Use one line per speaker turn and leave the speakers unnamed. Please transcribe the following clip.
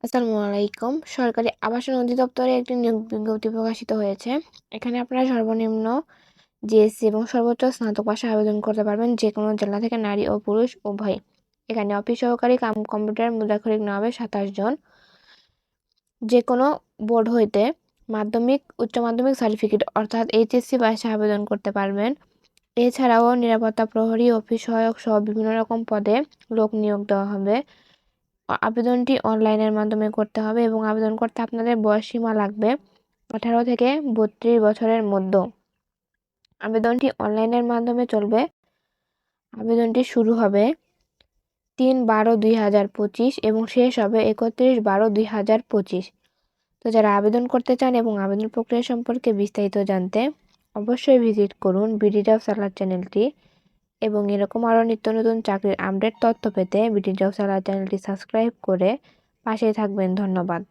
আসসালামু আলাইকুম। সরকারি আবাসন অধিদপ্তরে একটি নিয়োগ বিজ্ঞপ্তি প্রকাশিত হয়েছে। এখানে আপনারা সর্বনিম্ন জিএসসি এবং সর্বোচ্চ স্নাতক পাশে আবেদন করতে পারবেন যেকোনো জেলা থেকে নারী ও পুরুষ উভয়। এখানে অফিস সহকারী কম্পিউটার মুদ্রাক্ষরিক নেওয়া হবে 27 জন। যেকোনো বোর্ড হইতে মাধ্যমিক, উচ্চ মাধ্যমিক সার্টিফিকেট অর্থাৎ এইচএসসি পাশে আবেদন করতে পারবেন। এছাড়াও নিরাপত্তা প্রহরী, অফিস সহায়ক সহ বিভিন্ন রকম পদে লোক নিয়োগ দেওয়া হবে। আবেদনটি অনলাইনের মাধ্যমে করতে হবে এবং আবেদন করতে আপনাদের বয়স সীমা লাগবে 18 থেকে 32 বছরের মধ্যে। আবেদনটি অনলাইনের মাধ্যমে চলবে। আবেদনটি শুরু হবে 3/12/2025 এবং শেষ হবে 31/12/2025। তো যারা আবেদন করতে চান এবং আবেদন প্রক্রিয়া সম্পর্কে বিস্তারিত জানতে অবশ্যই ভিজিট করুন বিডি জবস আলার্ট চ্যানেলটি এবং এরকম আরও নিত্য নতুন চাকরির আপডেট তথ্য পেতে বিডি জবস আলার্ট চ্যানেলটি সাবস্ক্রাইব করে পাশেই থাকবেন। ধন্যবাদ।